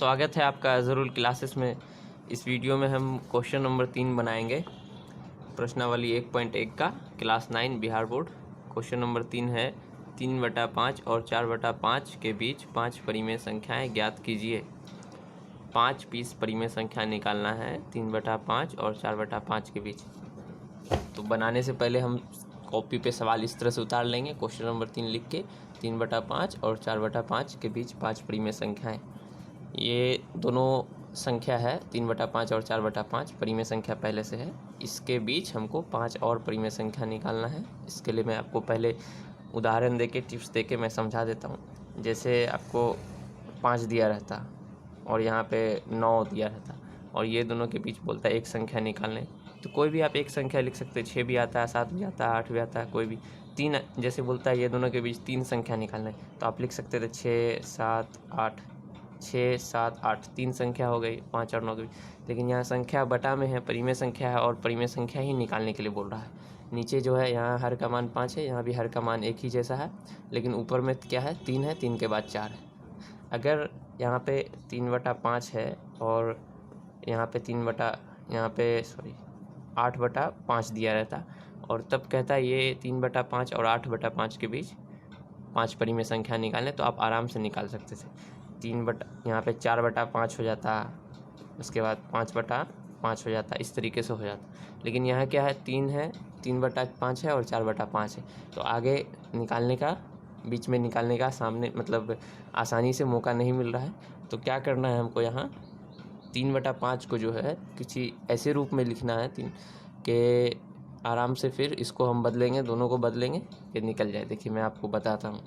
स्वागत है आपका अज़रुल क्लासेस में। इस वीडियो में हम क्वेश्चन नंबर 3 बनाएंगे, प्रश्नावली 1.1 का, class 9 Bihar board. Question number 3 है 3/5 और 4/5 के बीच 5 परिमेय संख्याएं ज्ञात कीजिए। 5 पीस परिमेय संख्या निकालना है 3/5 और 4/5 के बीच। तो बनाने से पहले हम कॉपी पे सवाल इस तरह से उतार लेंगे। क्वेश्चन नंबर 3 लिख के 3/5 और 4/5 के बीच 5 परिमेय संख्याएं। ये दोनों संख्या है 3/5 और 4/5 परिमेय संख्या पहले से है। इसके बीच हमको 5 और परिमेय संख्या निकालना है। इसके लिए मैं आपको पहले उदाहरण देके टिप्स देके मैं समझा देता हूँ। जैसे आपको 5 दिया रहता और यहाँ पे 9 दिया रहता और ये दोनों के बीच बोलता है एक संख्या निकालने, तो कोई भी आप एक संख्या लिख सकते हैं। 6 भी आता है, 7 भी आता है, 8 भी आता है, कोई भी। 3 जैसे बोलता है ये दोनों के बीच 3 संख्या निकालना है, तो आप लिख सकते थे 6, 7, 8। 6, 7, 8 3 संख्या हो गई, 5 और 9 की। लेकिन यहाँ संख्या बटा में है, परिमेय संख्या है और परिमेय संख्या ही निकालने के लिए बोल रहा है। नीचे जो है यहाँ हर का मान 5 है, यहाँ भी हर का मान एक ही जैसा है, लेकिन ऊपर में क्या है 3 है, 3 के बाद 4 है। अगर यहाँ पे 3/5 है और यहाँ पे 8/5 दिया रहता और तब कहता है ये 3/5 और 8/5 के बीच 5 परिमेय संख्या निकालने, तो आप आराम से निकाल सकते थे। यहाँ पे 4/5 हो जाता, उसके बाद 5/5 हो जाता, इस तरीके से हो जाता। लेकिन यहाँ क्या है 3 है, 3/5 है और 4/5 है, तो आगे निकालने का, बीच में निकालने का सामने मतलब आसानी से मौका नहीं मिल रहा है। तो क्या करना है हमको, यहाँ 3/5 को जो है किसी ऐसे रूप में लिखना है कि आराम से फिर इसको हम बदलेंगे, दोनों को बदलेंगे कि निकल जाए। देखिए मैं आपको बताता हूँ।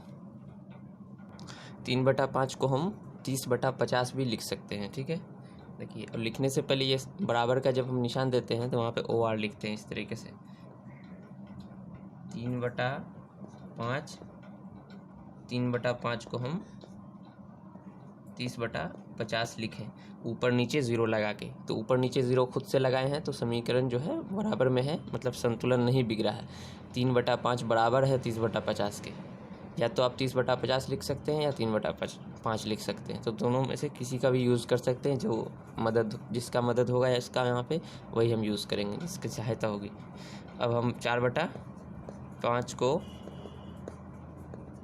3/5 को हम 30/50 भी लिख सकते हैं, ठीक है। देखिए, और लिखने से पहले ये बराबर का जब हम निशान देते हैं तो वहाँ पे OR लिखते हैं इस तरीके से। 3/5 को हम 30/50 लिखें, ऊपर नीचे 0 लगा के। तो ऊपर नीचे 0 खुद से लगाए हैं तो समीकरण जो है बराबर में है, मतलब संतुलन नहीं बिगड़ा है। 3/5 बराबर है 30/50 के। या तो आप 30/50 लिख सकते हैं या 3/5 लिख सकते हैं, तो दोनों में से किसी का भी यूज़ कर सकते हैं। जो जिसका मदद होगा या इसका यहाँ पे, वही हम यूज़ करेंगे, जिसकी सहायता होगी। अब हम 4/5 को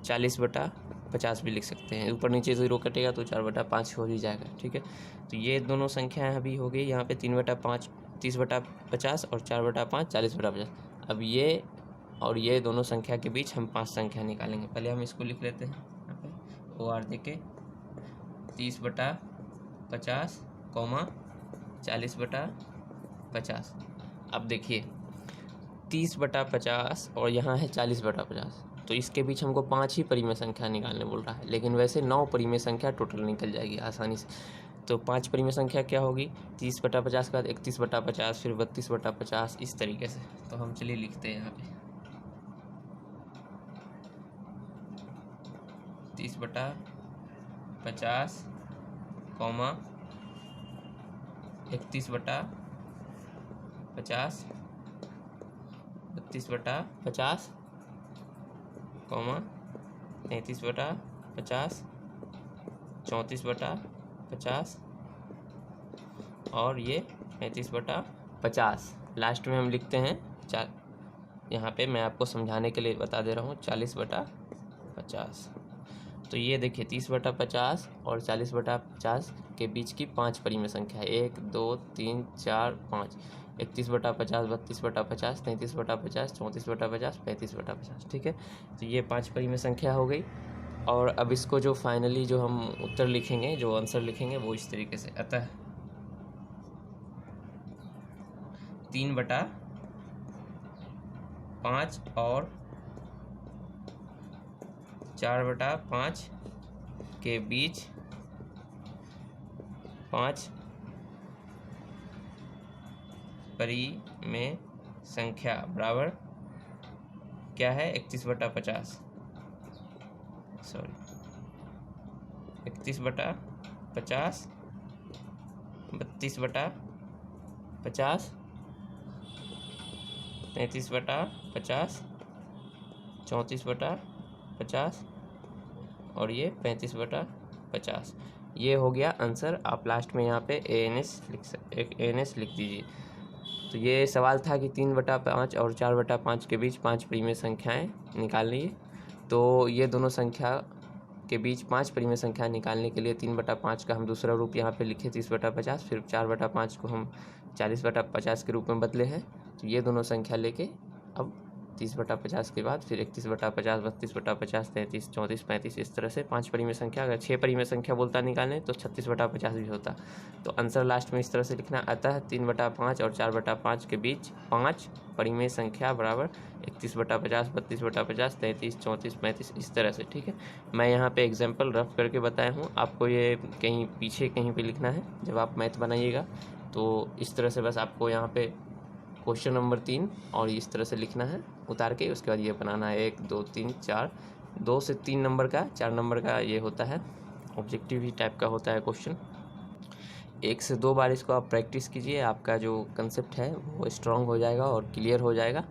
40/50 भी लिख सकते हैं। ऊपर नीचे 0 कटेगा तो 4/5 हो ही जाएगा, ठीक है। तो ये दोनों संख्याएं अभी हो गई यहाँ पे 3/5 30/50 और 4/5 40/50। अब ये और ये दोनों संख्या के बीच हम 5 संख्या निकालेंगे। पहले हम इसको लिख लेते हैं यहाँ पे OR दे के 30/50, 40/50। अब देखिए 30/50 और यहाँ है 40/50, तो इसके बीच हमको 5 ही परिमेय संख्या निकालने बोल रहा है। लेकिन वैसे 9 परिमेय संख्या टोटल निकल जाएगी आसानी से। तो 5 परिमेय संख्या क्या होगी, 30/50 के बाद 31/50, फिर 32/50, इस तरीके से। तो हम चलिए लिखते हैं यहाँ पे 30/50, 31/50, 32/50, 33/50, 34/50 और ये 35/50। लास्ट में हम लिखते हैं यहाँ पे मैं आपको समझाने के लिए बता दे रहा हूँ 40/50। तो ये देखिए 30/50 और 40/50 के बीच की 5 परिमेय संख्या है, 1, 2, 3, 4, 5। 31/50, 32/50, 33/50, 34/50, 35/50, ठीक है। तो ये 5 परिमेय संख्या हो गई। और अब इसको जो फाइनली जो हम उत्तर लिखेंगे, जो आंसर लिखेंगे, वो इस तरीके से। अतः 3/5 और 4/5 के बीच 5 परिमेय संख्या बराबर क्या है, 31/50, सॉरी 31/50, 32/50, 33/50, 34/50 और ये 35/50। ये हो गया आंसर। आप लास्ट में यहाँ पे ANS लिख दीजिए। तो ये सवाल था कि 3/5 और 4/5 के बीच 5 परिमेय संख्याएं निकालनी है। तो ये दोनों संख्या के बीच 5 परिमेय संख्या निकालने के लिए 3/5 का हम दूसरा रूप यहाँ पे लिखे 30/50, फिर 4/5 को हम 40/50 के रूप में बदले हैं। तो ये दोनों संख्या लेके अब 30/50 के बाद फिर 31/50, 32/50, 33, 34, 35 इस तरह से 5 परिमेय संख्या, अगर 6 परिमेय संख्या बोलता निकालें तो 36/50 भी होता। तो आंसर लास्ट में इस तरह से लिखना आता है 3/5 और 4/5 के बीच 5 परिमेय संख्या बराबर 31/50, 32/50, 33, 34, 35 इस तरह से। ठीक है, मैं यहाँ पे एग्जाम्पल रफ करके बताया हूँ, आपको ये कहीं पीछे कहीं पे लिखना है जब आप मैथ बनाइएगा। तो इस तरह से बस आपको यहाँ पे क्वेश्चन नंबर 3 और इस तरह से लिखना है उतार के, उसके बाद ये बनाना है 1 2 3 4, 2 से 3 नंबर का, 4 नंबर का ये होता है ऑब्जेक्टिव ही टाइप का होता है क्वेश्चन। 1 से 2 बार इसको आप प्रैक्टिस कीजिए, आपका जो कंसेप्ट है वो स्ट्रांग हो जाएगा और क्लियर हो जाएगा।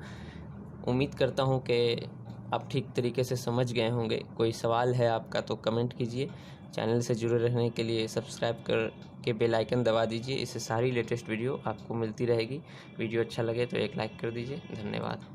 उम्मीद करता हूँ कि आप ठीक तरीके से समझ गए होंगे। कोई सवाल है आपका तो कमेंट कीजिए। चैनल से जुड़े रहने के लिए सब्सक्राइब कर के बेल आइकन दबा दीजिए, इससे सारी लेटेस्ट वीडियो आपको मिलती रहेगी। वीडियो अच्छा लगे तो एक लाइक कर दीजिए। धन्यवाद।